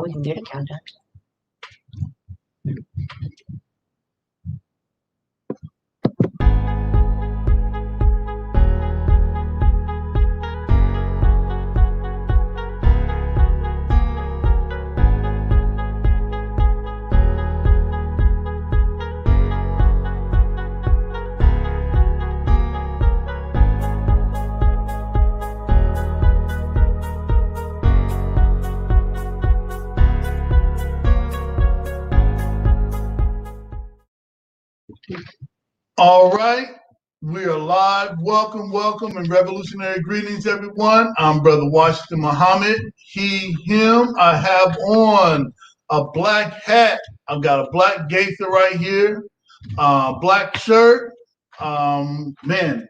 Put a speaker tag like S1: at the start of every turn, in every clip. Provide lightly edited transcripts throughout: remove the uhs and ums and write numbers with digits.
S1: We can do the countdown.
S2: All right, we are live. Welcome, and revolutionary greetings, everyone. I'm Brother Washington Muhammad. He, him. I have on a black hat. I've got a black gaither right here, black shirt. Man,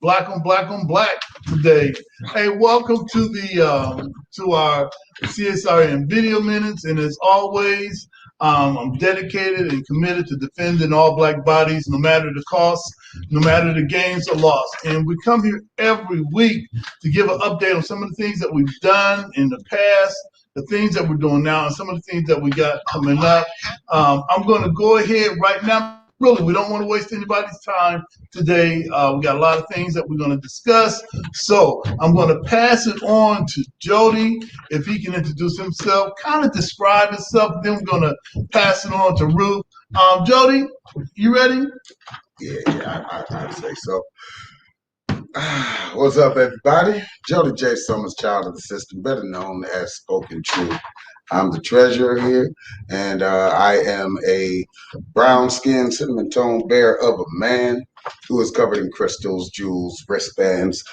S2: black on black today. Hey, welcome to the to our CSRN video minutes, and as always, I'm dedicated and committed to defending all black bodies, no matter the cost, no matter the gains or loss. And we come here every week to give an update on some of the things that we've done in the past, the things that we're doing now, and some of the things that we got coming up. I'm going to go ahead right now. Really, we don't want to waste anybody's time today. We got a lot of things that we're going to discuss. So I'm going to pass it on to Jody, if he can introduce himself, kind of describe himself. Then we're going to pass it on to Ruth. Jody, you ready?
S3: Yeah, I'd say so. What's up, everybody? Jody J. Summers, child of the system, better known as Spoken Truth. I'm the treasurer here, and I am a brown-skinned, cinnamon-toned bear of a man who is covered in crystals, jewels, wristbands,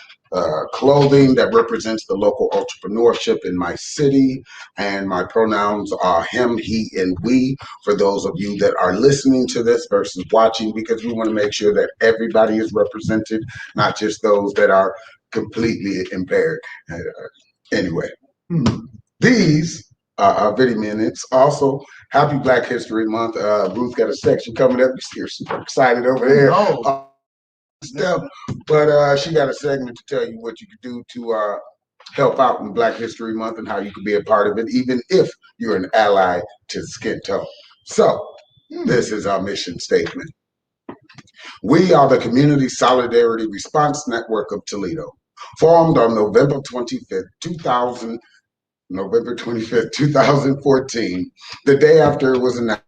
S3: clothing that represents the local entrepreneurship in my city, and my pronouns are him, he, and we for those of you that are listening to this versus watching, because we want to make sure that everybody is represented, not just those that are completely impaired. Anyway, these video minutes. Also, happy Black History Month. Ruth got a section coming up. You're super excited over there. Stuff, but she got a segment to tell you what you can do to help out in Black History Month and how you can be a part of it, even if you're an ally to the skin tone. So, this is our mission statement. We are the Community Solidarity Response Network of Toledo, formed on November 25th, 2014, the day after it was announced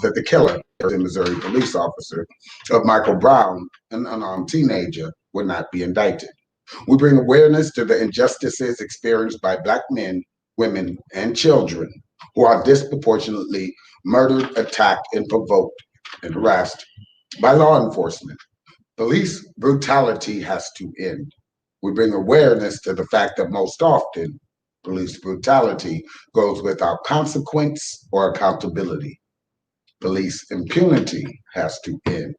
S3: that the killer, a Missouri police officer, of Michael Brown, an unarmed teenager, would not be indicted. We bring awareness to the injustices experienced by Black men, women, and children who are disproportionately murdered, attacked, and provoked and harassed by law enforcement. Police brutality has to end. We bring awareness to the fact that most often, police brutality goes without consequence or accountability. Police impunity has to end.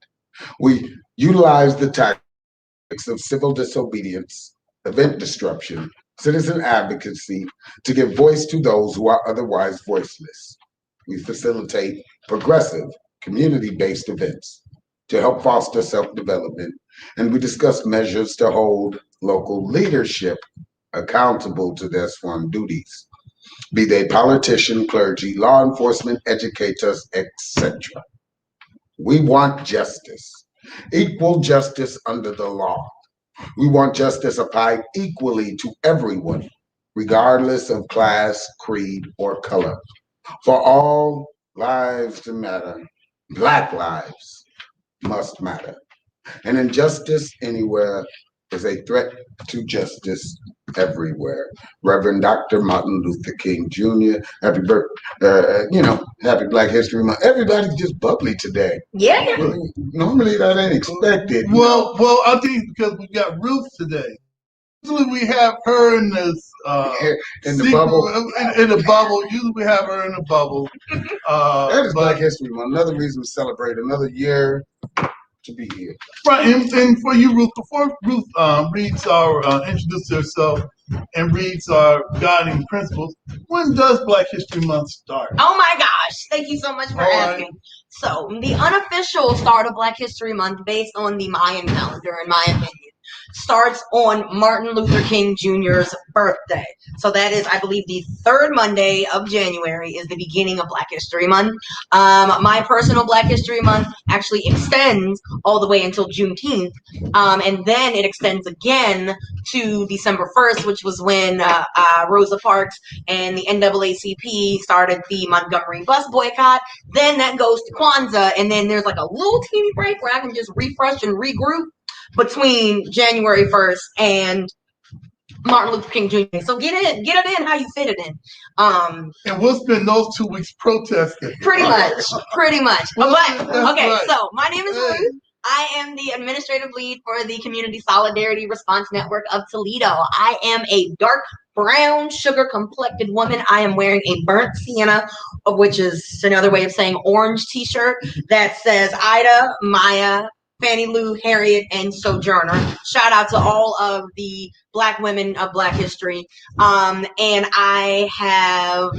S3: We utilize the tactics of civil disobedience, event disruption, citizen advocacy to give voice to those who are otherwise voiceless. We facilitate progressive, community-based events to help foster self-development, and we discuss measures to hold local leadership accountable to their sworn duties, be they politician, clergy, law enforcement, educators, etc. We want justice, equal justice under the law. We want justice applied equally to everyone, regardless of class, creed, or color. For all lives to matter, Black lives must matter. And injustice anywhere is a threat to justice everywhere. Reverend Dr. Martin Luther King Jr. Happy birthday, happy Black History Month. Everybody's just bubbly today.
S1: Yeah.
S3: Normally that ain't expected.
S2: Well, I think because we got Ruth today. Usually we have her in this
S3: in the bubble.
S2: In the bubble. Usually we have her in the bubble.
S3: That is Black History Month. Another reason to celebrate another year to be here.
S2: Right, and for you, Ruth, before Ruth reads our introduce herself and reads our guiding principles, when does Black History Month start?
S1: Oh my gosh, thank you so much for asking. So, the unofficial start of Black History Month, based on the Mayan calendar, in my opinion, starts on Martin Luther King Jr.'s birthday. So that is, I believe, the third Monday of January is the beginning of Black History Month. My personal Black History Month actually extends all the way until Juneteenth, and then it extends again to December 1st, which was when Rosa Parks and the NAACP started the Montgomery bus boycott. Then that goes to Kwanzaa, and then there's like a little teeny break where I can just refresh and regroup between January 1st and Martin Luther King Jr. So get it in how you fit it in.
S2: And we'll spend those 2 weeks protesting.
S1: Pretty much. But okay,
S2: right.
S1: So my name is Ruth. I am the administrative lead for the Community Solidarity Response Network of Toledo. I am a dark brown sugar complected woman. I am wearing a burnt sienna, which is another way of saying orange t-shirt that says Ida, Maya, Fannie Lou, Harriet, and Sojourner. Shout out to all of the Black women of Black history. And I have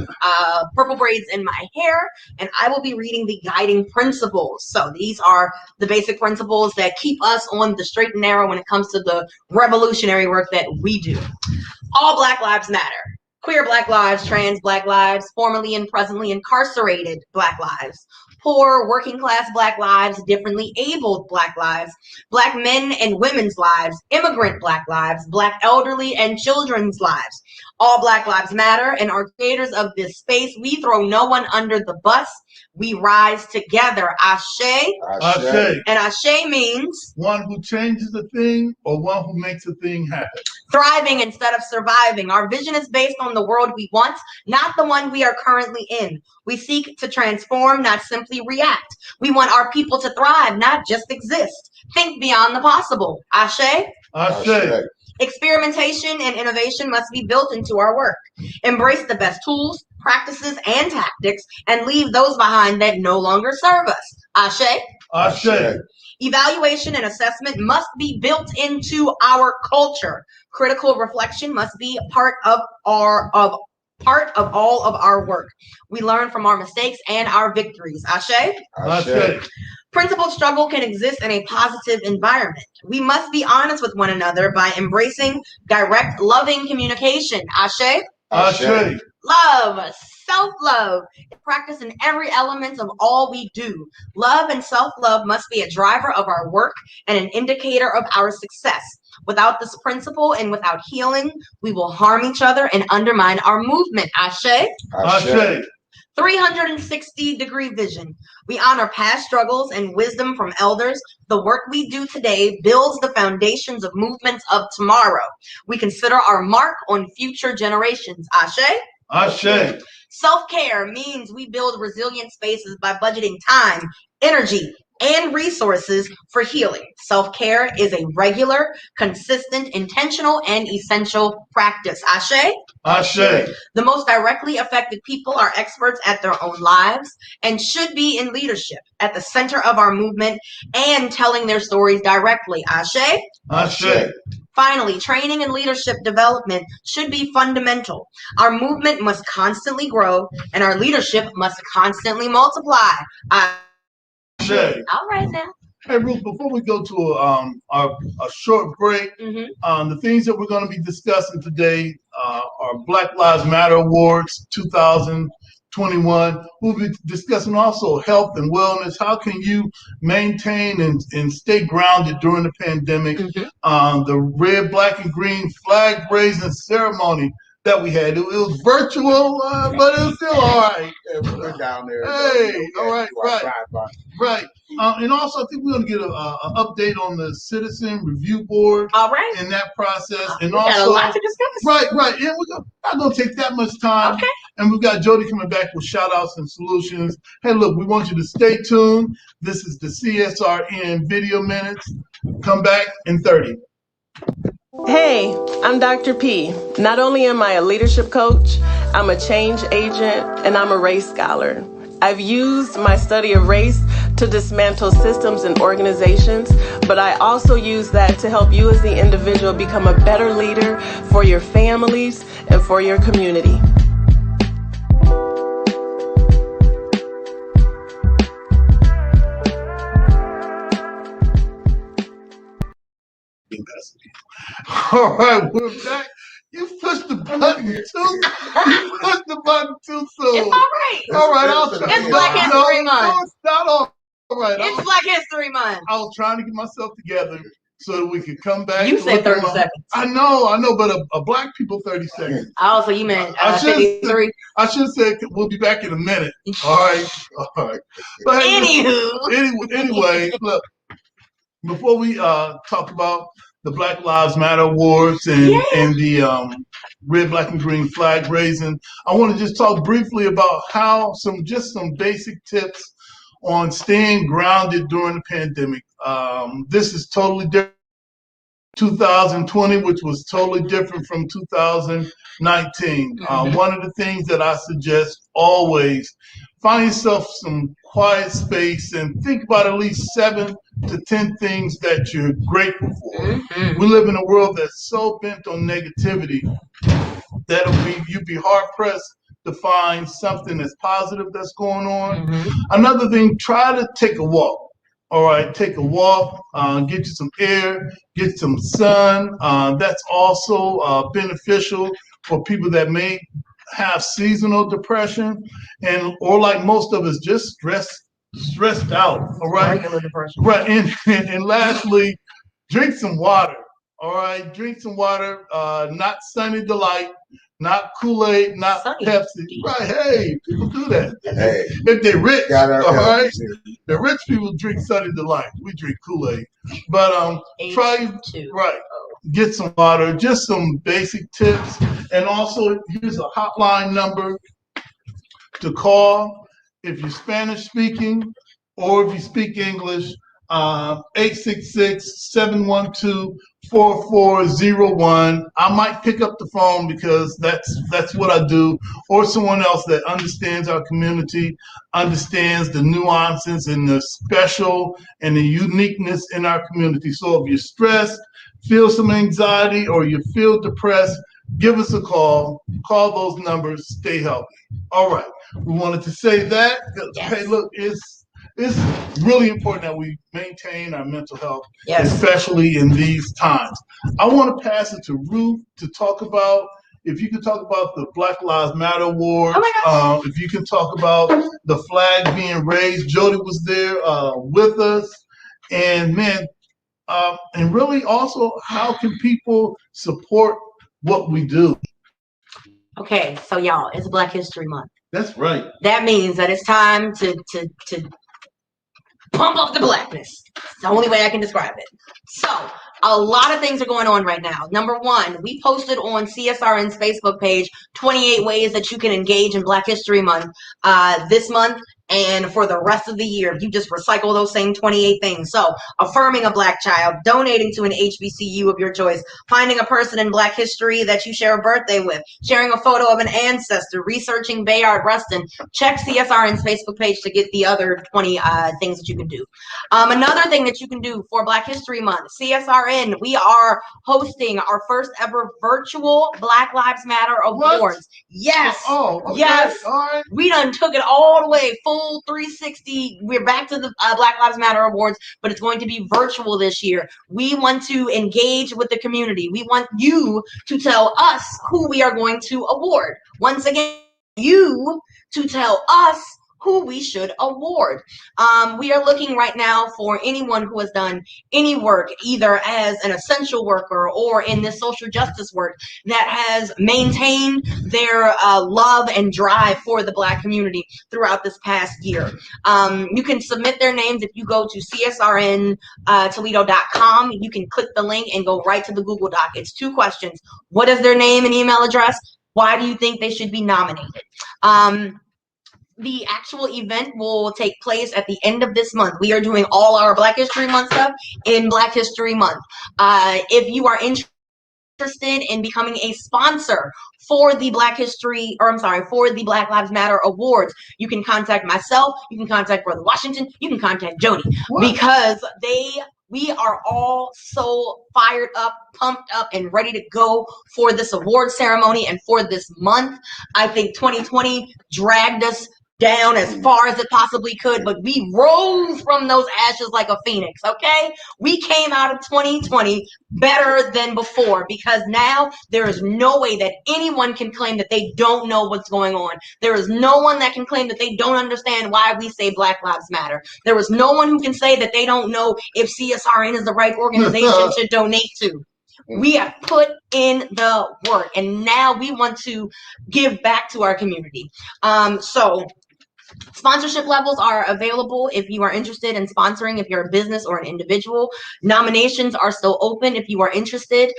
S1: purple braids in my hair, and I will be reading the guiding principles. So these are the basic principles that keep us on the straight and narrow when it comes to the revolutionary work that we do. All Black lives matter. Queer Black lives, trans Black lives, formerly and presently incarcerated Black lives, poor working class Black lives, differently abled Black lives, Black men and women's lives, immigrant Black lives, Black elderly and children's lives. All Black lives matter, and our creators of this space, we throw no one under the bus. We rise together. Ashe.
S2: Ashe.
S1: And Ashe means
S2: one who changes a thing or one who makes a thing happen.
S1: Thriving instead of surviving. Our vision is based on the world we want, not the one we are currently in. We seek to transform, not simply react. We want our people to thrive, not just exist. Think beyond the possible. Ashe?
S2: Ashe.
S1: Experimentation and innovation must be built into our work. Embrace the best tools, practices, and tactics, and leave those behind that no longer serve us. Ashe?
S2: Ashe.
S1: Evaluation and assessment must be built into our culture. Critical reflection must be a part of all of our work. We learn from our mistakes and our victories. Ashe?
S2: Ashe.
S1: Principled struggle can exist in a positive environment. We must be honest with one another by embracing direct, loving communication. Ashe?
S2: Ashe.
S1: Love, self-love, practice in every element of all we do. Love and self-love must be a driver of our work and an indicator of our success. Without this principle and without healing, we will harm each other and undermine our movement. Ashe?
S2: Ashe.
S1: 360-degree vision. We honor past struggles and wisdom from elders. The work we do today builds the foundations of movements of tomorrow. We consider our mark on future generations. Ashe?
S2: Ashe.
S1: Self-care means we build resilient spaces by budgeting time, energy, and resources for healing. Self-care is a regular, consistent, intentional, and essential practice. Ashe?
S2: Ashe.
S1: The most directly affected people are experts at their own lives and should be in leadership, at the center of our movement, and telling their stories directly. Ashe?
S2: Ashe.
S1: Finally, training and leadership development should be fundamental. Our movement must constantly grow, and our leadership must constantly multiply.
S2: Ashe.
S1: All right now.
S2: Hey, Ruth, before we go to a short break, the things that we're going to be discussing today are Black Lives Matter Awards 2021. We'll be discussing also health and wellness. How can you maintain and stay grounded during the pandemic? The red, black, and green flag raising ceremony that we had. It was virtual, but it was still all right.
S3: Yeah, we're down there.
S2: Hey, all right, right. And also, I think we're going to get an update on the Citizen Review Board.
S1: All right.
S2: In that process. And
S1: we
S2: also,
S1: got a lot to discuss.
S2: Right. And we're not going to take that much time.
S1: Okay.
S2: And we've got Jody coming back with shout outs and solutions. Hey, look, we want you to stay tuned. This is the CSRN Video Minutes. Come back in 30.
S4: Hey, I'm Dr. P. Not only am I a leadership coach, I'm a change agent, and I'm a race scholar. I've used my study of race to dismantle systems and organizations, but I also use that to help you as the individual become a better leader for your families and for your community.
S2: All right, we're back. You pushed the button too. You pushed the button too soon.
S1: It's all right.
S2: All right, I'll try.
S1: It's Black History Month.
S2: No, it's not all right.
S1: It's Black History Month.
S2: I was trying to get myself together so that we could come back.
S1: You said 30 seconds.
S2: I know, but a black people 30 seconds.
S1: Oh, so you meant 53?
S2: I should have said we'll be back in a minute. All right. But anyway, look. Before we talk about the Black Lives Matter Awards and the red, black, and green flag raising, I want to just talk briefly about some basic tips on staying grounded during the pandemic. This is totally different. 2020, which was totally different from 2019. One of the things that I suggest always, find yourself some quiet space and think about at least 7 to 10 things that you're grateful for. We live in a world that's so bent on negativity that you'd be hard pressed to find something that's positive that's going on. Another thing, try to take a walk. All right, take a walk, get you some air, get some sun. That's also beneficial for people that may have seasonal depression or like most of us, just stressed out. All right,
S1: regular depression.
S2: Right, and lastly, drink some water. All right, drink some water. Not Sunny Delight, not Kool-Aid, not Pepsi. Right, hey, people do that.
S3: Hey,
S2: if they're rich, all right.
S3: Too.
S2: The rich people drink Sunny Delight. We drink Kool-Aid. But get some water, just some basic tips. And also, here's a hotline number to call if you're Spanish speaking or if you speak English. 866-712-4401. I might pick up the phone because that's what I do, or someone else that understands our community, understands the nuances and the special and the uniqueness in our community. So if you're stressed, feel some anxiety, or you feel depressed, give us a call. Call those numbers. Stay healthy. All right. We wanted to say that. Hey, look, it's really important that we maintain our mental health, especially in these times. I want to pass it to Ruth to talk about, if you could talk about the Black Lives Matter Award, if you can talk about the flag being raised. Jody was there with us. And man, and really also, how can people support what we do?
S1: Okay, so y'all, it's Black History Month.
S2: That's right.
S1: That means that it's time to pump up the blackness. It's the only way I can describe it. So, a lot of things are going on right now. Number one, we posted on CSRN's Facebook page 28 ways that you can engage in Black History Month this month and for the rest of the year. You just recycle those same 28 things. So, affirming a Black child, donating to an HBCU of your choice, finding a person in Black history that you share a birthday with, sharing a photo of an ancestor, researching Bayard Rustin. Check CSRN's Facebook page to get the other 20 things that you can do. Another thing that you can do for Black History Month, CSRN, we are hosting our first ever virtual Black Lives Matter Awards.
S2: What?
S1: Yes.
S2: Oh, okay.
S1: Yes.
S2: All right.
S1: We done took it all the way, full 360. We're back to the Black Lives Matter Awards, but it's going to be virtual this year. We want to engage with the community. We want you to tell us who we are going to award. Once again, you to tell us who we should award. We are looking right now for anyone who has done any work, either as an essential worker or in this social justice work, that has maintained their love and drive for the Black community throughout this past year. You can submit their names if you go to CSRNToledo.com. You can click the link and go right to the Google Doc. It's 2 questions. What is their name and email address? Why do you think they should be nominated? The actual event will take place at the end of this month. We are doing all our Black History Month stuff in Black History Month. If you are interested in becoming a sponsor for the Black Lives Matter Awards, you can contact myself, you can contact Brother Washington, you can contact Jody, because we are all so fired up, pumped up, and ready to go for this award ceremony and for this month. I think 2020 dragged us down as far as it possibly could, but we rose from those ashes like a phoenix, okay? We came out of 2020 better than before, because now there is no way that anyone can claim that they don't know what's going on. There is no one that can claim that they don't understand why we say Black Lives Matter. There is no one who can say that they don't know if CSRN is the right organization to donate to. We have put in the work, and now we want to give back to our community. So sponsorship levels are available if you are interested in sponsoring, if you're a business or an individual. Nominations are still open if you are interested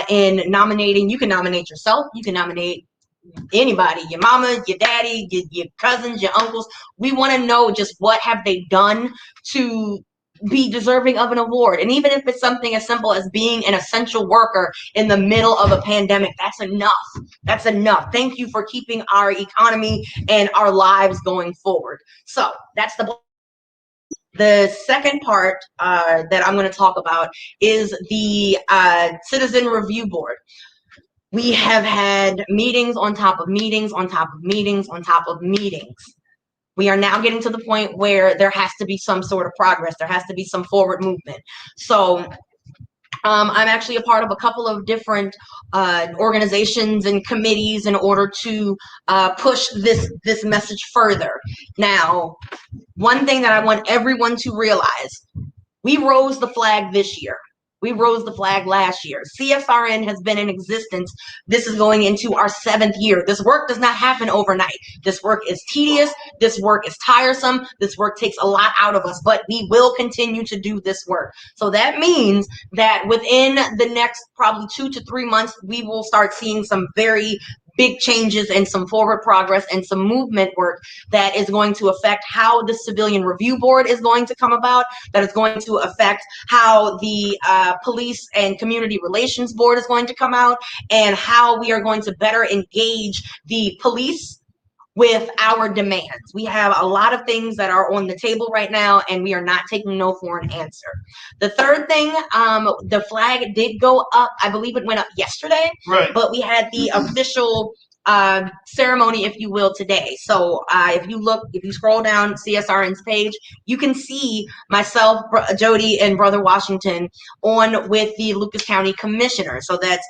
S1: in nominating. You can nominate yourself. You can nominate anybody, your mama, your daddy, your cousins, your uncles. We want to know just what have they done to be deserving of an award. And even if it's something as simple as being an essential worker in the middle of a pandemic, that's enough. That's enough. Thank you for keeping our economy and our lives going forward. So that's the second part that I'm going to talk about is the Citizen Review Board. We have had meetings on top of meetings on top of meetings on top of meetings. We are now getting to the point where there has to be some sort of progress. There has to be some forward movement. So I'm actually a part of a couple of different organizations and committees in order to push this message further. Now, one thing that I want everyone to realize, we rose the flag this year. We rose the flag last year. CSRN has been in existence. This is going into our 7th year. This work does not happen overnight. This work is tedious. This work is tiresome. This work takes a lot out of us, but we will continue to do this work. So that means that within the next probably 2 to 3 months, we will start seeing some very big changes and some forward progress and some movement work that is going to affect how the Civilian Review Board is going to come about, that is going to affect how the Police and Community Relations Board is going to come out, and how we are going to better engage the police with our demands. We have a lot of things that are on the table right now, and we are not taking no for an answer. The third thing, the flag did go up. I believe it went up yesterday,
S2: Right.
S1: but we had the official ceremony, if you will, today. So if you scroll down CSRN's page, you can see myself, Jody, and Brother Washington on with the Lucas County Commissioner. So that's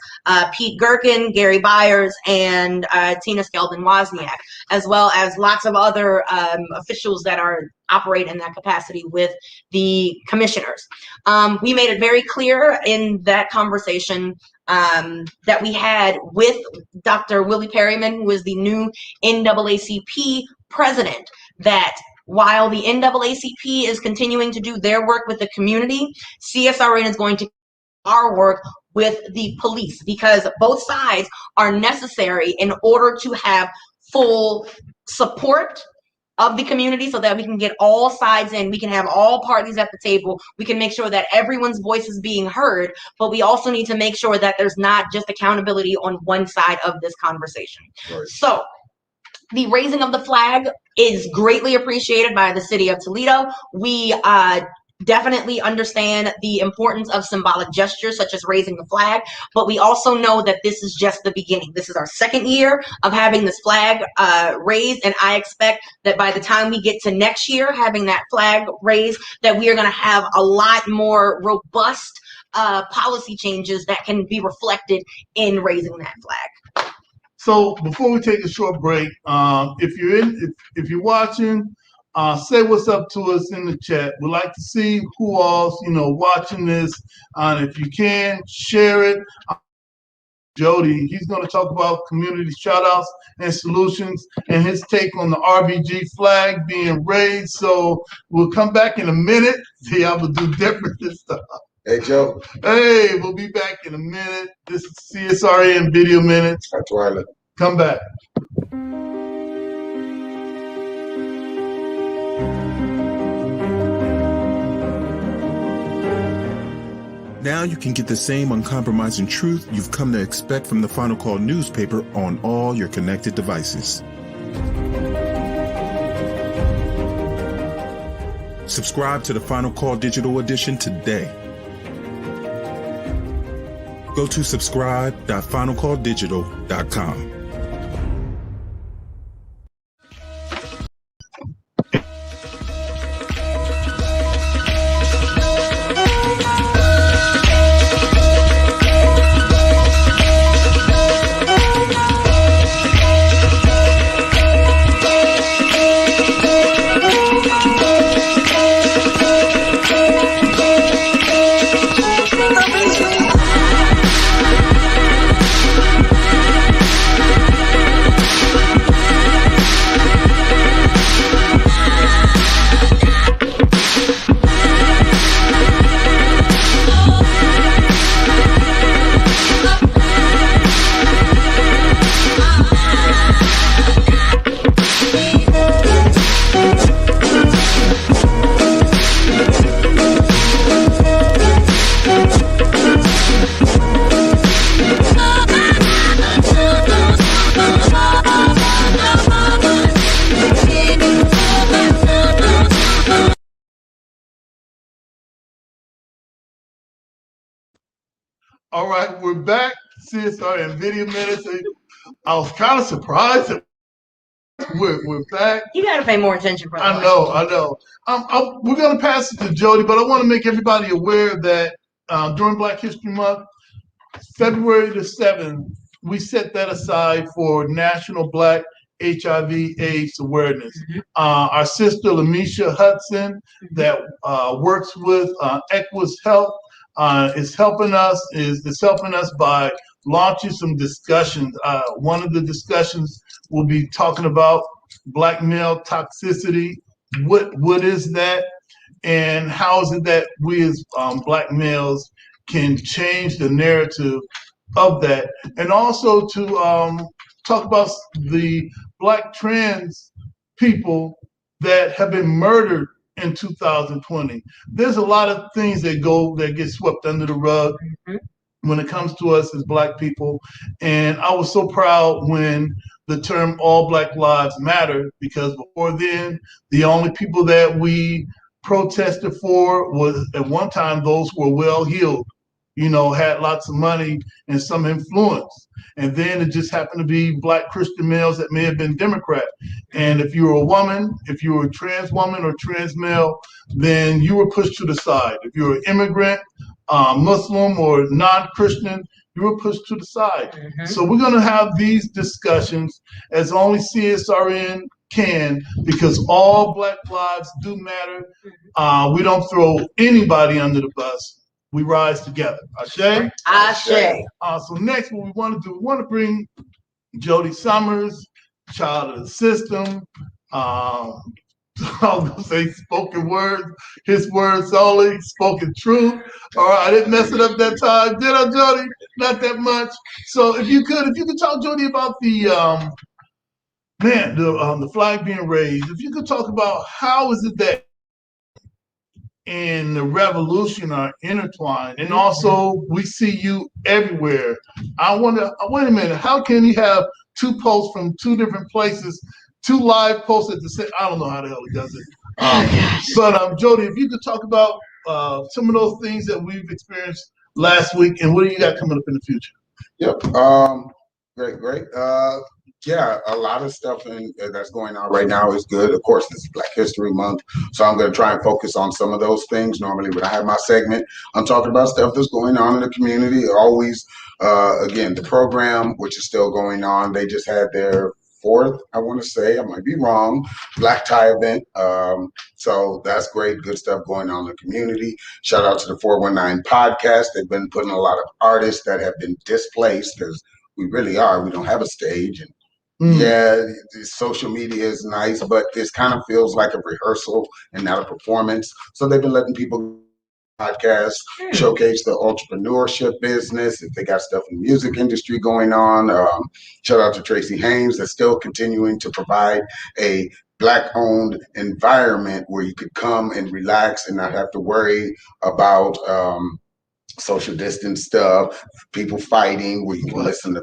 S1: Pete Gherkin, Gary Byers, and Tina Skeldon-Wozniak, as well as lots of other officials that operate in that capacity with the commissioners. We made it very clear in that conversation that we had with Dr. Willie Perryman, who is the new NAACP president, that while the NAACP is continuing to do their work with the community, CSRN is going to do our work with the police, because both sides are necessary in order to have full support of the community, so that we can get all sides in, we can have all parties at the table, we can make sure that everyone's voice is being heard, but we also need to make sure that there's not just accountability on one side of this conversation. Right. So the raising of the flag is greatly appreciated by the city of Toledo. We definitely understand the importance of symbolic gestures such as raising the flag, but we also know that this is just the beginning. This is our 2nd year of having this flag raised, and I expect that by the time we get to next year having that flag raised, that we are going to have a lot more robust policy changes that can be reflected in raising that flag.
S2: So before we take a short break, if you're watching, say what's up to us in the chat. We'd like to see who all's watching this. If you can, share it. Jody, he's going to talk about community shout-outs and solutions and his take on the RBG flag being raised. So we'll come back in a minute. See, I will do different this stuff.
S3: Hey, Joe.
S2: Hey, we'll be back in a minute. This is CSRN Video Minutes.
S3: That's right.
S2: Come back.
S5: Now you can get the same uncompromising truth you've come to expect from the Final Call newspaper on all your connected devices. Subscribe to the Final Call Digital Edition today. Go to subscribe.finalcalldigital.com.
S2: All right, we're back. CSRN Video Minutes. I was kind of surprised that we're back.
S1: You got to pay more attention, brother.
S2: I know. We're going to pass it to Jody, but I want to make everybody aware that during Black History Month, February the 7th, we set that aside for National Black HIV/AIDS awareness. Our sister Lamisha Hudson, that works with Equus Health, is helping us by launching some discussions. One of the discussions will be talking about Black male toxicity. What is that, and how is it that we as Black males can change the narrative of that, and also to talk about the Black trans people that have been murdered in 2020. There's a lot of things that get swept under the rug when it comes to us as Black people, and I was so proud when the term "All Black Lives Matter," because before then, the only people that we protested for was at one time those who were well heeled, had lots of money and some influence. And then it just happened to be Black Christian males that may have been Democrat. And if you were a woman, if you were a trans woman or trans male, then you were pushed to the side. If you were an immigrant, Muslim or non-Christian, you were pushed to the side. So we're going to have these discussions as only CSRN can, because all Black lives do matter. We don't throw anybody under the bus. We rise together. Ashe?
S1: Ashe.
S2: So next, what we want to bring Jody Summers, child of the system. I was going to say spoken words, his words only, spoken truth. All right, I didn't mess it up that time, did I, Jody? Not that much. So if you could talk, Jody, about the flag being raised. If you could talk about how is it that and the revolution are intertwined, and also we see you everywhere. I wonder, wait a minute, how can you have two posts from two different places, two live posts at the same? I don't know how the hell he does it. But Jody, if you could talk about some of those things that we've experienced last week, and what do you got coming up in the future?
S3: Yep. Great. Yeah, a lot of stuff that's going on right now is good. Of course, this is Black History Month, so I'm going to try and focus on some of those things. Normally, when I have my segment, I'm talking about stuff that's going on in the community. Always, again, the program, which is still going on, they just had their fourth, I want to say, I might be wrong, Black Tie event. So that's great, good stuff going on in the community. Shout out to the 419 podcast. They've been putting a lot of artists that have been displaced, because we really are. We don't have a stage, and yeah, social media is nice, but this kind of feels like a rehearsal and not a performance. So they've been letting people podcasts showcase the entrepreneurship business. If they got stuff in the music industry going on, shout out to Tracy Haynes, that's still continuing to provide a Black-owned environment where you could come and relax and not have to worry about social distance stuff, people fighting, where you can listen to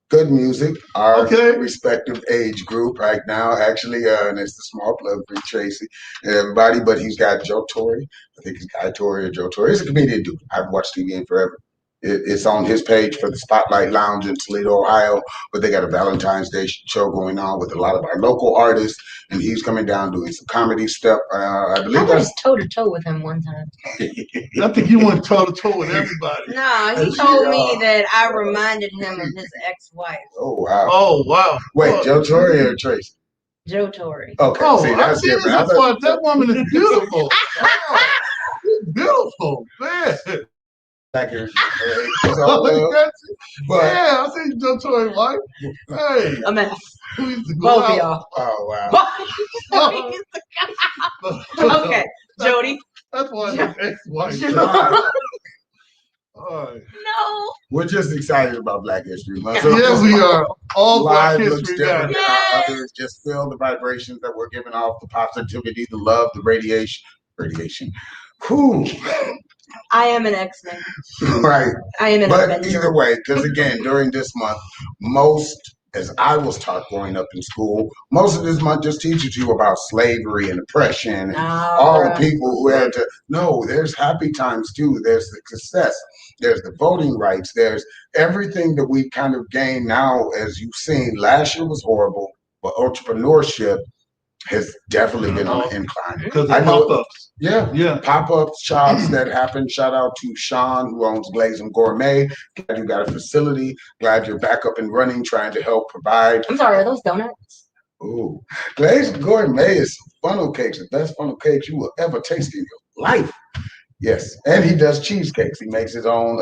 S3: good music, our respective age group right now, actually, and it's the small plug for Tracy and everybody, but he's got Joe Torre. I think he's Guy Torre or Joe Torre. He's a comedian dude. I haven't watched TV in forever. It's on his page for the Spotlight Lounge in Toledo, Ohio, but they got a Valentine's Day show going on with a lot of our local artists, and he's coming down doing some comedy stuff. I believe
S1: I was toe to toe with him one time.
S2: I think you went toe to toe with everybody.
S1: No, he told me that I reminded him of his ex-wife.
S3: Oh wow!
S2: Oh wow!
S3: Wait, Joe Torre or Tracy?
S1: Joe Torre.
S3: Okay, see, that's different.
S2: That woman is beautiful. Beautiful, man.
S3: Accurate.
S2: Yeah, I see Joe Torre's wife. Hey,
S1: a mess.
S2: We used to go
S1: Both
S2: out.
S1: of y'all.
S3: Oh
S1: wow. Okay, Jody.
S2: That's why his ex-wife.
S1: No.
S3: We're just excited about Black History Month.
S2: Yes, we are. All Black
S3: live looks
S2: History
S3: different
S2: Month.
S3: than others. Just feel the vibrations that we're giving off, the positivity, the love, the radiation. Whew.
S1: I am an X-Men.
S3: Right.
S1: I am an
S3: But
S1: Avenger.
S3: either way, because again, during this month, most as I was taught growing up in school, most of this month just teaches you about slavery and oppression and all the people who had to. No, there's happy times too. There's the success. There's the voting rights. There's everything that we kind of gain now, as you've seen. Last year was horrible, but entrepreneurship has definitely been on the incline.
S2: Because of pop-ups.
S3: Yeah. Pop-up shops that happen. Shout out to Sean, who owns Glaze and Gourmet. Glad you got a facility. Glad you're back up and running, trying to help provide.
S1: I'm sorry, are those donuts?
S3: Ooh, Glaze and Gourmet is funnel cakes, the best funnel cakes you will ever taste in your life. Yes, and he does cheesecakes. He makes his own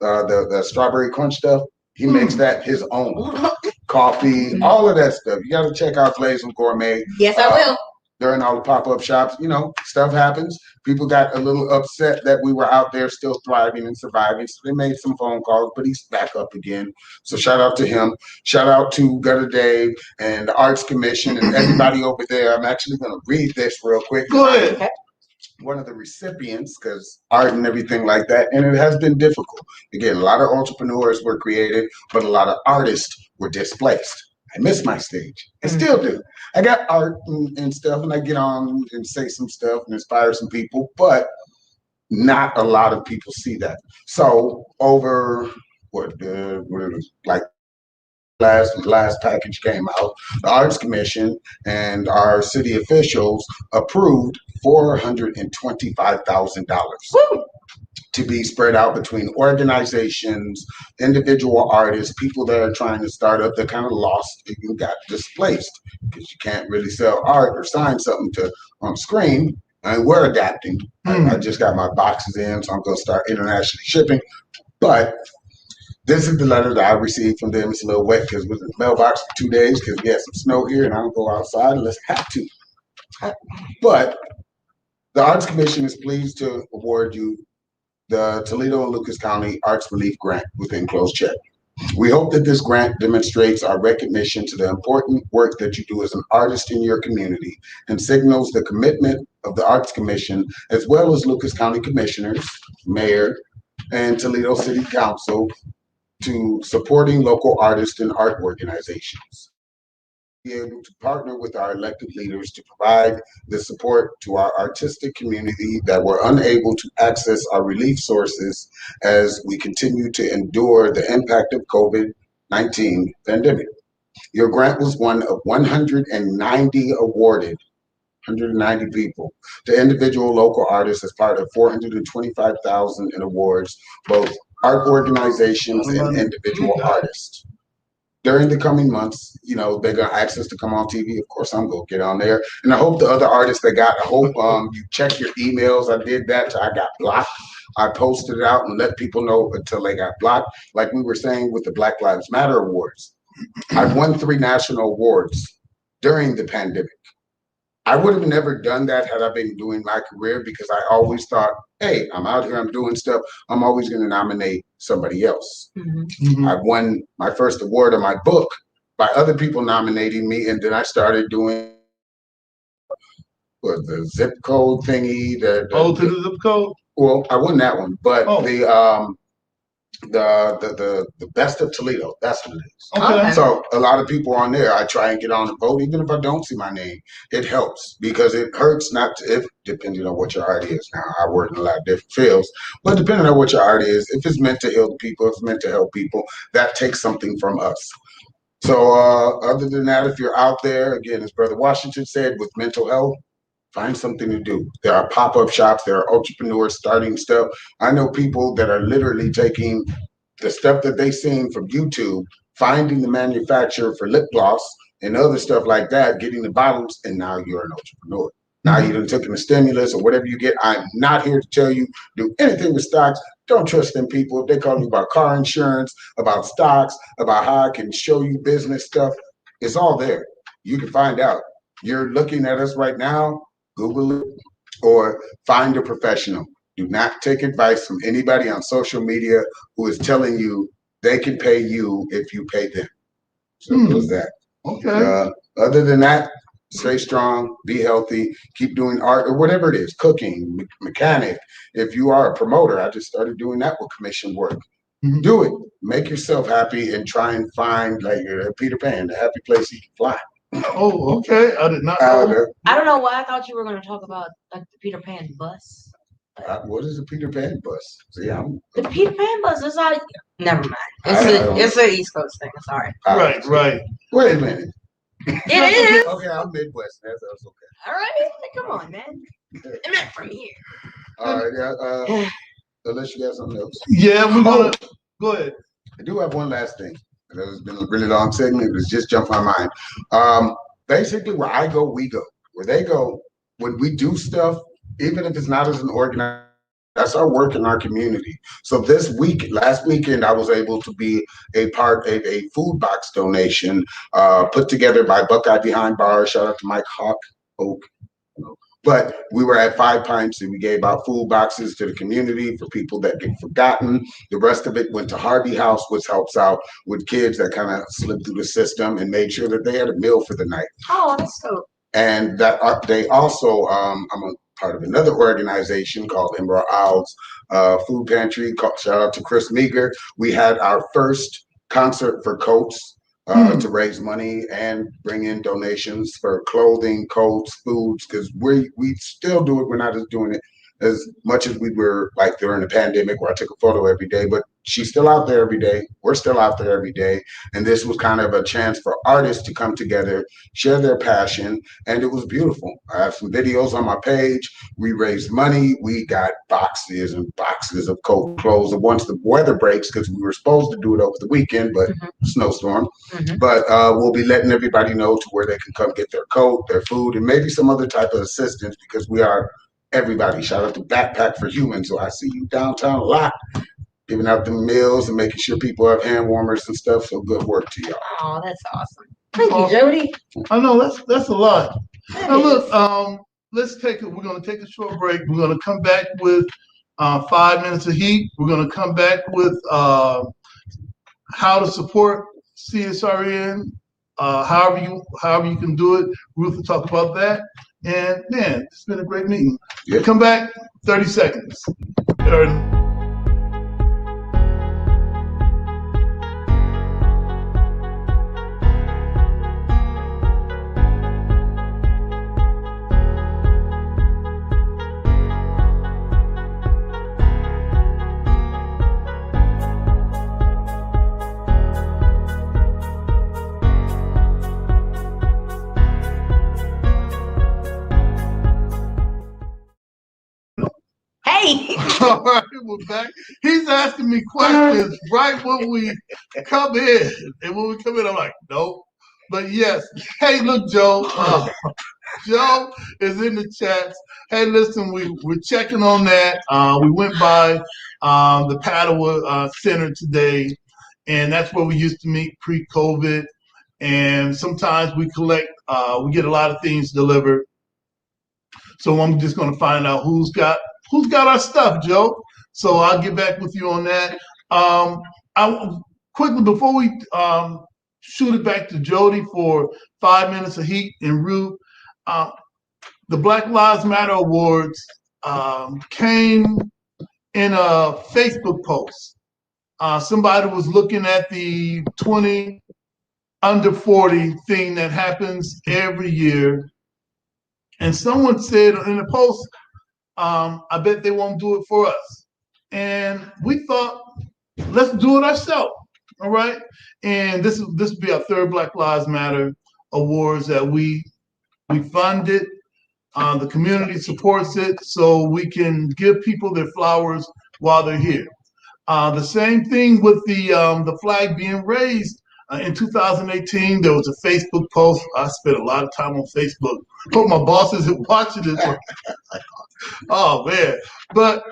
S3: the strawberry crunch stuff. He makes that his own. Coffee, all of that stuff. You got to check out Glaze and Gourmet.
S1: Yes, I will.
S3: During all the pop-up shops, you know, stuff happens. People got a little upset that we were out there still thriving and surviving. So they made some phone calls, but he's back up again. So shout out to him. Shout out to Gutter Dave and the Arts Commission and everybody over there. I'm actually going to read this real quick.
S2: Go ahead.
S1: Okay.
S3: One of the recipients, because art and everything like that, and it has been difficult. Again, a lot of entrepreneurs were created, but a lot of artists were displaced. I miss my stage. I still do. I got art and stuff, and I get on and say some stuff and inspire some people, but not a lot of people see that. So over like last package came out, the Arts Commission and our city officials approved $425,000 to be spread out between organizations, individual artists, people that are trying to start up that kind of lost and got displaced because you can't really sell art or sign something to on screen. And we're adapting. I just got my boxes in, so I'm going to start internationally shipping. But this is the letter that I received from them. It's a little wet because it was in the mailbox for 2 days because we had some snow here and I don't go outside unless I have to. But the Arts Commission is pleased to award you the Toledo and Lucas County Arts Relief Grant with enclosed check. We hope that this grant demonstrates our recognition to the important work that you do as an artist in your community and signals the commitment of the Arts Commission as well as Lucas County Commissioners, Mayor, and Toledo City Council to supporting local artists and art organizations. Be able to partner with our elected leaders to provide the support to our artistic community that were unable to access our relief sources as we continue to endure the impact of COVID-19 pandemic. Your grant was one of 190 awarded, 190 people, to individual local artists as part of 425,000 in awards, both art organizations and individual artists. During the coming months, you know, they're gonna ask us to come on TV. Of course, I'm gonna get on there, and I hope the other artists that got. I hope you check your emails. I did that till I got blocked. I posted it out and let people know until they got blocked. Like we were saying with the Black Lives Matter awards, I've won 3 national awards during the pandemic. I would have never done that had I been doing my career because I always thought, hey, I'm out here, I'm doing stuff. I'm always going to nominate somebody else. I won my first award on my book by other people nominating me, and then I started doing the zip code thingy.
S2: To the zip code?
S3: Well, I won that one, but the best of Toledo, that's what it is.
S2: Okay.
S3: So a lot of people on there, I try and get on the vote, even if I don't see my name. It helps because it hurts not to, if depending on what your art is. Now I work in a lot of different fields, but depending on what your art is, if it's meant to heal people, if it's meant to help people, that takes something from us. So other than that, if you're out there, again, as Brother Washington said, with mental health, find something to do. There are pop-up shops, there are entrepreneurs starting stuff. I know people that are literally taking the stuff that they seen from YouTube, finding the manufacturer for lip gloss and other stuff like that, getting the bottles, and now you're an entrepreneur. Now you done taken the stimulus or whatever you get. I'm not here to tell you do anything with stocks. Don't trust them people. If they call you about car insurance, about stocks, about how I can show you business stuff, it's all there. You can find out. You're looking at us right now, Google it or find a professional. Do not take advice from anybody on social media who is telling you they can pay you if you pay them. Simple as that.
S2: Okay.
S3: Other than that, stay strong, be healthy, keep doing art or whatever it is, cooking, mechanic. If you are a promoter, I just started doing that with commission work. Do it. Make yourself happy and try and find like Peter Pan, the happy place he can fly.
S2: Oh, okay. I did not know.
S1: I don't know why I thought you were going to talk about like the Peter Pan bus.
S3: What is a Peter Pan bus? See,
S1: the Peter Pan bus is out. Never mind. It's an East Coast thing. Sorry.
S2: Right.
S3: Wait a minute.
S1: It is.
S3: Okay, I'm Midwest. That's okay.
S1: All right. Come on, man. I'm not from here.
S3: All right. Yeah. Unless you got something else.
S2: Yeah, we're gonna go ahead.
S3: I do have one last thing. It's been a really long segment. It just jumped my mind. Basically, where I go, we go. Where they go, when we do stuff, even if it's not as an organized, that's our work in our community. So last weekend, I was able to be a part of a food box donation put together by Buckeye Behind Bars. Shout out to Mike Oak. But we were at Five Pints and we gave out food boxes to the community for people that get forgotten. The rest of it went to Harvey House, which helps out with kids that kind of slipped through the system and made sure that they had a meal for the night.
S1: Oh, that's cool.
S3: And that they also, I'm a part of another organization called Emerald Owls Food Pantry. Shout out to Chris Meager. We had our first concert for coats. To raise money and bring in donations for clothing, coats, foods, because we still do it. We're not just doing it as much as we were like during the pandemic where I took a photo every day, but she's still out there every day. We're still out there every day. And this was kind of a chance for artists to come together, share their passion, and it was beautiful. I have some videos on my page. We raised money. We got boxes and boxes of coat clothes. And once the weather breaks, because we were supposed to do it over the weekend, but snowstorm. But we'll be letting everybody know to where they can come get their coat, their food, and maybe some other type of assistance because we are everybody. Shout out to Backpack for Humans. So I see you downtown a lot, giving out the meals and making sure people have hand warmers and stuff. So good work to y'all.
S1: Oh, that's awesome. Thank you, Jody.
S2: I know that's a lot. Now look, let's take it. We're gonna take a short break. We're gonna come back with 5 minutes of heat. We're gonna come back with how to support CSRN. However you can do it. Ruth will talk about that. And man, it's been a great meeting.
S3: Yeah.
S2: Come back, 30 seconds. All right, we're back. He's asking me questions right when we come in. And when we come in, I'm like, nope. But yes. Hey, look, Joe. Joe is in the chats. Hey, listen, we're checking on that. We went by the Padua Center today, and that's where we used to meet pre-COVID. And sometimes we collect, we get a lot of things delivered. So I'm just going to find out who's got our stuff, Joe. So I'll get back with you on that. I quickly before we shoot it back to Jody for 5 minutes of heat and Ruth, the Black Lives Matter Awards came in a Facebook post. Somebody was looking at the 20 under 40 thing that happens every year, and someone said in the post, I bet they won't do it for us. And we thought, let's do it ourselves. All right. And this will be our third Black Lives Matter Awards that we funded. The community supports it so we can give people their flowers while they're here. The same thing with the flag being raised. In 2018, there was a Facebook post. I spent a lot of time on Facebook. Hope my boss isn't watching this one. Oh man! But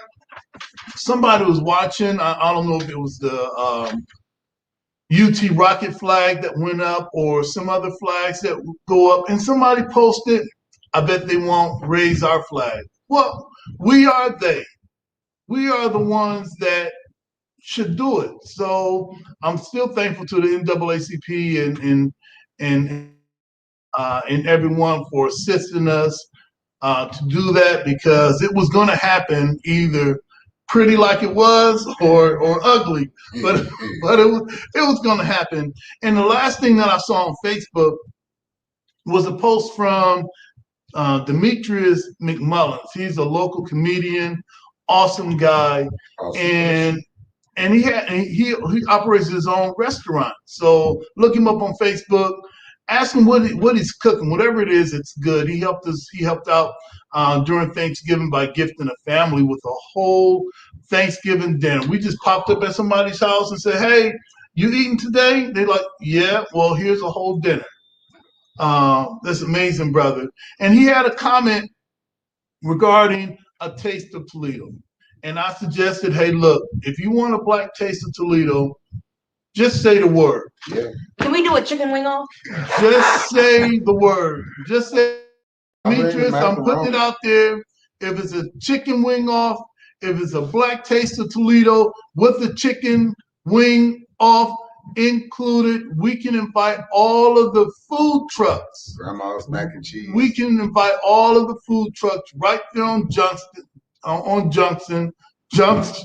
S2: somebody was watching. I don't know if it was the UT rocket flag that went up or some other flags that go up, and somebody posted, "I bet they won't raise our flag." Well, we are they. We are the ones that should do it. So I'm still thankful to the NAACP and everyone for assisting us to do that, because it was going to happen either pretty like it was or ugly, but it was going to happen. And the last thing that I saw on Facebook was a post from Demetrius McMullins. He's a local comedian, awesome guy, and he operates his own restaurant. So look him up on Facebook. Ask him what he's cooking, whatever it is. It's good. He helped us. He helped out during Thanksgiving by gifting a family with a whole Thanksgiving dinner. We just popped up at somebody's house and said, "Hey, you eating today?" They're like, "Yeah." Well, here's a whole dinner. That's amazing, brother. And he had a comment regarding a taste of Toledo. And I suggested, hey, look, if you want a black taste of Toledo, just say the word.
S3: Yeah.
S1: Can we do a chicken wing off?
S2: Just say the word. Just say, Demetrius, I'm putting it out there. If it's a chicken wing off, if it's a black taste of Toledo with the chicken wing off included, we can invite all of the food trucks.
S3: Grandma's mac and cheese.
S2: We can invite all of the food trucks right there on Junction. Junction.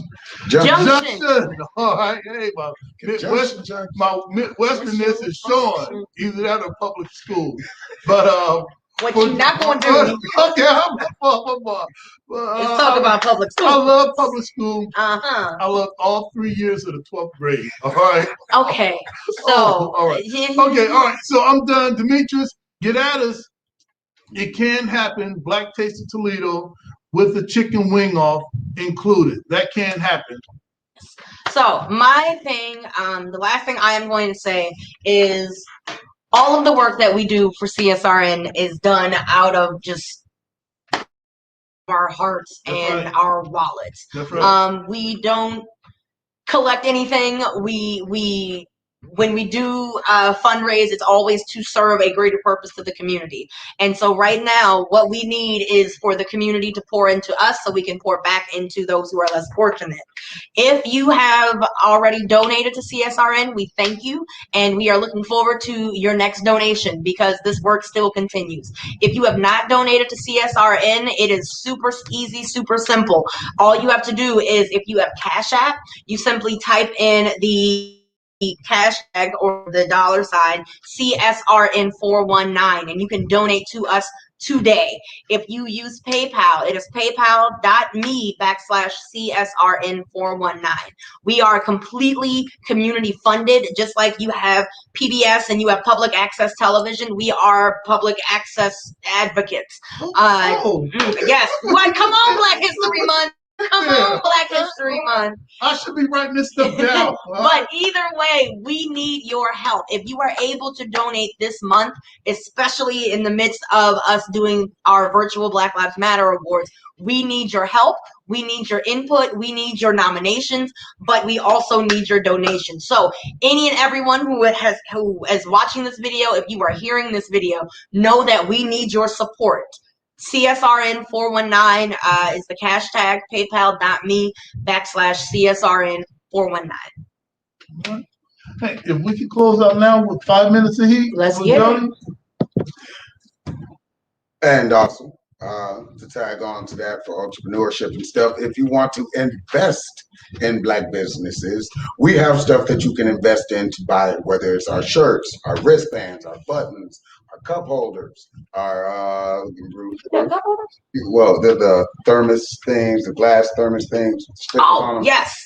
S2: All right, hey, my Midwesterness is showing. Either that or public school, but
S1: what you're not going to do?
S2: Okay,
S1: let's talk about public school.
S2: I love public school.
S1: I
S2: love all 3 years of the 12th grade. All right.
S1: Okay. So.
S2: All right. Okay. All right. So I'm done. Demetrius, get at us. It can happen. Black Taste of Toledo with the chicken wing off included. That can happen.
S1: So my thing, the last thing I am going to say is all of the work that we do for CSRN is done out of just our hearts and our wallets.
S2: That's right.
S1: We don't collect anything. When we do fundraise, it's always to serve a greater purpose to the community. And so right now, what we need is for the community to pour into us so we can pour back into those who are less fortunate. If you have already donated to CSRN, we thank you. And we are looking forward to your next donation because this work still continues. If you have not donated to CSRN, it is super easy, super simple. All you have to do is if you have Cash App, you simply type in the hashtag or the $ CSRN 419 and you can donate to us today. If you use PayPal, it is paypal.me/CSRN 419. We are completely community funded, just like you have PBS and you have public access television. We are public access advocates. Yes. What? Come on, Black History Month. Come on, Black History Month.
S2: I should be writing this stuff down.
S1: But either way, we need your help. If you are able to donate this month, especially in the midst of us doing our virtual Black Lives Matter Awards, we need your help. We need your input. We need your nominations, but we also need your donations. So any and everyone who is watching this video, if you are hearing this video, know that we need your support. CSRN 419 is the cash tag, paypal.me/CSRN 419.
S2: Hey, if we could close out now with 5 minutes of heat.
S1: Let's get it.
S3: And also, to tag on to that for entrepreneurship and stuff, if you want to invest in Black businesses, we have stuff that you can invest in to buy, whether it's our shirts, our wristbands, our buttons, our cup holders, our well, the thermos things, the glass thermos things.
S1: Oh, yes.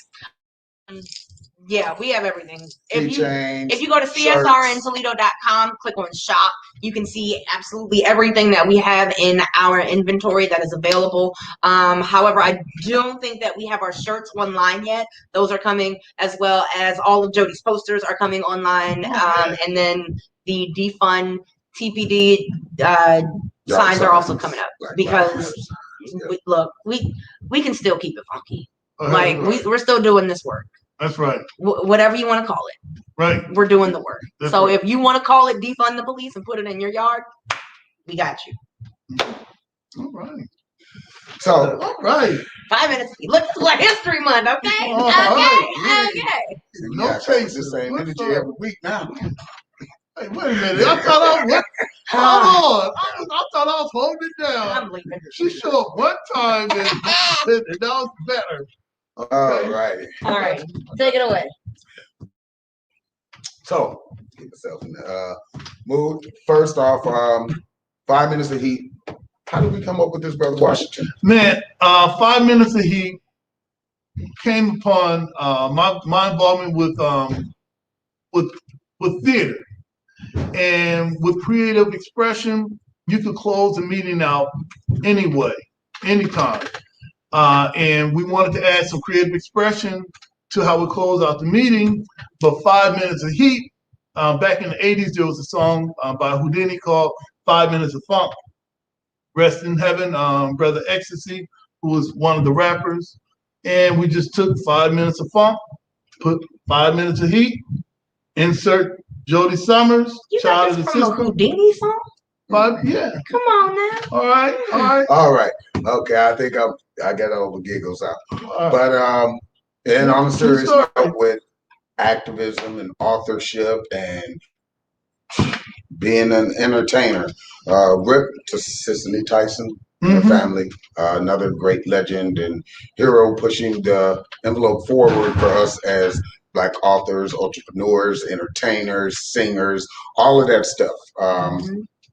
S1: Yeah, we have everything. If you go to CSRNToledo.com, click on shop, you can see absolutely everything that we have in our inventory that is available. However, I don't think that we have our shirts online yet. Those are coming, as well as all of Jody's posters are coming online. And then the defund TPD signs are also coming up because we can still keep it funky. Like we're still doing this work.
S2: That's right.
S1: Whatever you want to call it.
S2: Right.
S1: We're doing the work. So if you want to call it defund the police and put it in your yard, we got you.
S2: All right.
S3: So,
S2: all right.
S1: 5 minutes. Look, it's Black History Month, okay? Okay.
S3: No face the same energy every week now.
S2: Hey, wait a minute. I thought I was. Hold on. I thought I was holding it down.
S1: I'm leaving.
S2: She showed up one time and that was better.
S3: All right.
S1: All right. Take it away.
S3: So, get yourself in the mood. First off, 5 minutes of heat. How did we come up with this, Brother Washington?
S2: Man, 5 minutes of heat came upon my involvement with theater and with creative expression. You could close the meeting out anyway, anytime. And we wanted to add some creative expression to how we close out the meeting. But 5 minutes of heat. Back in the 80s, there was a song by Houdini called 5 Minutes of Funk. Rest in heaven, Brother Ecstasy, who was one of the rappers. And we just took 5 minutes of funk, put 5 minutes of heat, insert Jody Summers,
S1: You
S2: Child
S1: got
S2: of the
S1: this from a
S2: System.
S1: Houdini song?
S2: Yeah.
S1: Come on now.
S2: All right. All right.
S3: All right. Okay, I think I got all the giggles out.
S2: All right.
S3: But and on a serious
S2: True story.
S3: note, with activism and authorship and being an entertainer, rip to Cicely Tyson and her family, another great legend and hero pushing the envelope forward for us as Black authors, entrepreneurs, entertainers, singers, all of that stuff.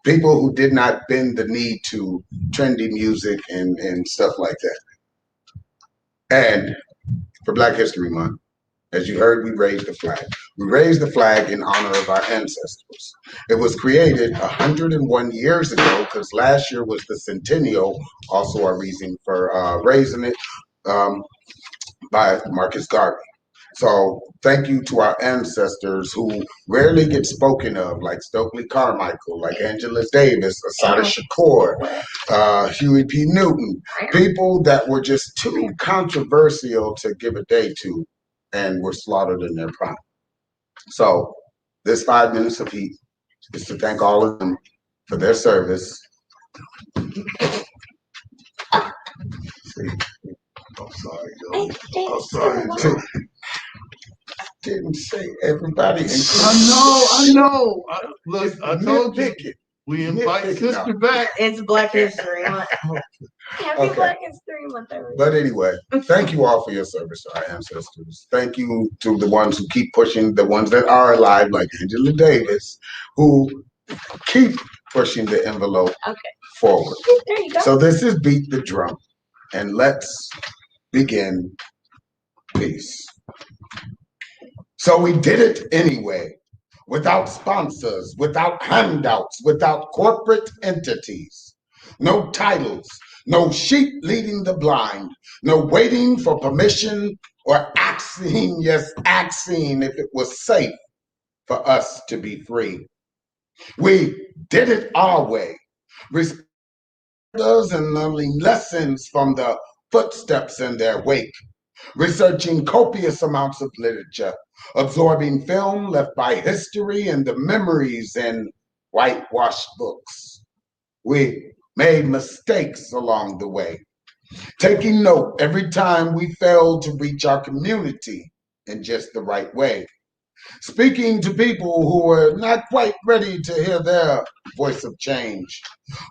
S3: People who did not bend the knee to trendy music and stuff like that. And for Black History Month, as you heard, we raised the flag. We raised the flag in honor of our ancestors. It was created 101 years ago because last year was the centennial, also our reason for raising it, by Marcus Garvey. So thank you to our ancestors who rarely get spoken of, like Stokely Carmichael, like Angela Davis, Assata Shakur, Huey P. Newton, people that were just too controversial to give a day to and were slaughtered in their prime. So this 5 minutes of heat is to thank all of them for their service. I'm sorry, yo. I'm sorry. Didn't say everybody.
S2: I know. Look, I told you.
S3: It.
S2: We invite sister back.
S1: It's Black History Month. Happy
S3: Okay.
S1: Black History Month, everybody.
S3: But anyway, thank you all for your service to our ancestors. Thank you to the ones who keep pushing, the ones that are alive, like Angela Davis, who keep pushing the envelope forward.
S1: There you go.
S3: So this is Beat the Drum, and let's begin. Peace. So we did it anyway, without sponsors, without handouts, without corporate entities. No titles, no sheep leading the blind, no waiting for permission or asking if it was safe for us to be free. We did it our way, respecting others and learning lessons from the footsteps in their wake, researching copious amounts of literature, absorbing film left by history and the memories in whitewashed books. We made mistakes along the way, taking note every time we failed to reach our community in just the right way, speaking to people who were not quite ready to hear their voice of change,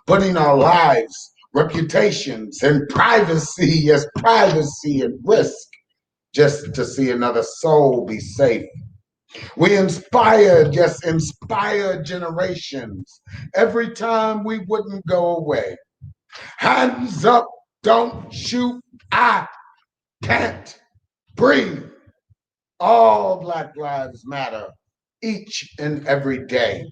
S3: putting our lives, reputations, and privacy at risk just to see another soul be safe. We inspired generations every time we wouldn't go away. Hands up, don't shoot, I can't breathe. All Black lives matter each and every day.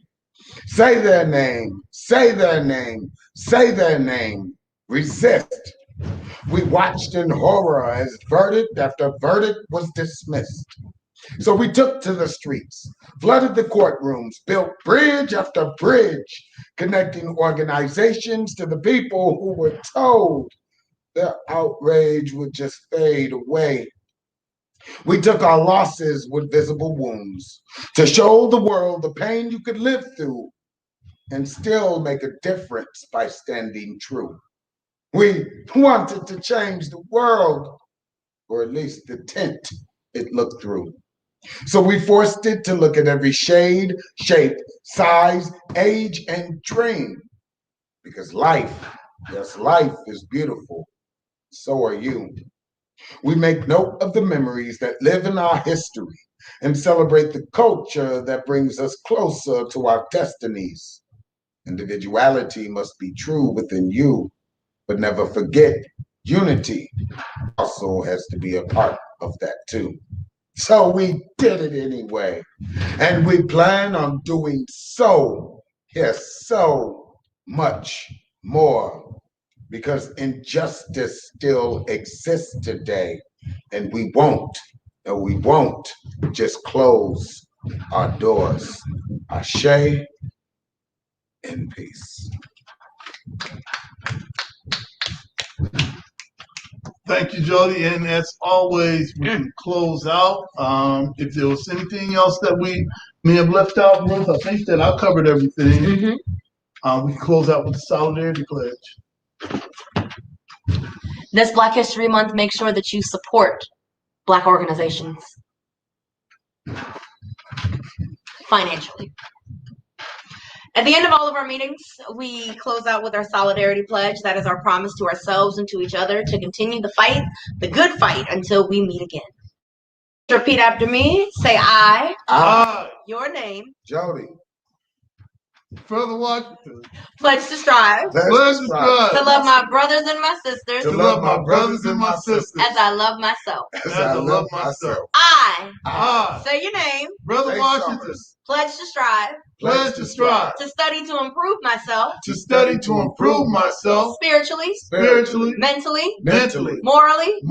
S3: Say their name, say their name, say their name, resist. We watched in horror as verdict after verdict was dismissed. So we took to the streets, flooded the courtrooms, built bridge after bridge, connecting organizations to the people who were told their outrage would just fade away. We took our losses with visible wounds to show the world the pain you could live through and still make a difference by standing true. We wanted to change the world, or at least the tint it looked through. So we forced it to look at every shade, shape, size, age, and dream. Because life, yes, life is beautiful. So are you. We make note of the memories that live in our history and celebrate the culture that brings us closer to our destinies. Individuality must be true within you, but never forget unity also has to be a part of that too. So we did it anyway. And we plan on doing so much more because injustice still exists today. And we won't just close our doors. Ashe, in peace.
S2: Thank you, Jody. And as always, we can close out. If there was anything else that we may have left out, Ruth, I think that I covered everything. We can close out with the Solidarity Pledge.
S1: This Black History Month, make sure that you support Black organizations financially. At the end of all of our meetings, we close out with our Solidarity Pledge. That is our promise to ourselves and to each other to continue the fight, the good fight, until we meet again. Repeat after me. Say I.
S2: I.
S1: Your name.
S3: Jody.
S2: Further Washington.
S1: Pledge to strive.
S2: Pledge to strive.
S1: To love my brothers and my sisters.
S2: To love my brothers and my sisters.
S1: As I love myself.
S3: As I love myself.
S1: I. Say your name.
S2: Brother Washington.
S1: Pledge to strive.
S2: Pledge to strive.
S1: To study to improve myself.
S2: To study to improve myself.
S1: Spiritually. Mentally. Morally.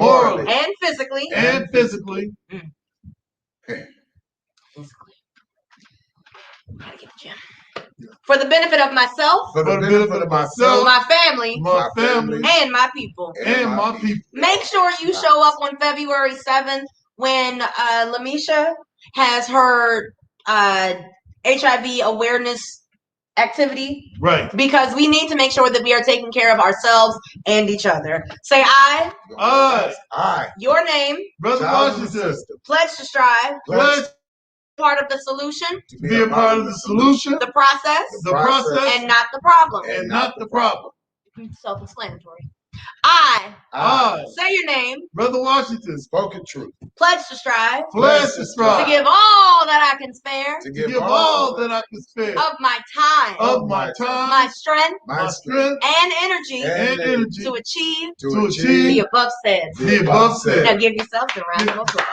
S1: And physically. Gotta get the gym. For the benefit of myself.
S3: For the benefit of myself.
S1: My family. And my people. Make sure you show up on February 7th when Lamisha has her HIV awareness activity.
S2: Right.
S1: Because we need to make sure that we are taking care of ourselves and each other. Say I. Your name.
S2: Brother Washington.
S1: Pledge to strive.
S2: Pledge.
S1: Part of the solution.
S2: To be a part of the solution.
S1: The process. And not the problem. Self-explanatory. I. Say your name.
S2: Brother Washington.
S3: Spoken truth.
S1: Pledge to strive.
S2: To
S1: give all that I can spare.
S2: To give all that I can spare.
S1: Of my time. My strength. And energy. To achieve. The above said. Now give yourself a round of applause.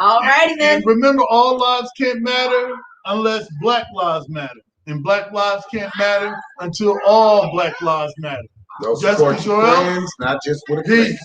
S1: Alrighty then.
S2: And remember, all lives can't matter unless Black lives matter. And Black lives can't matter until all Black lives matter.
S3: Those are friends, not just with a face.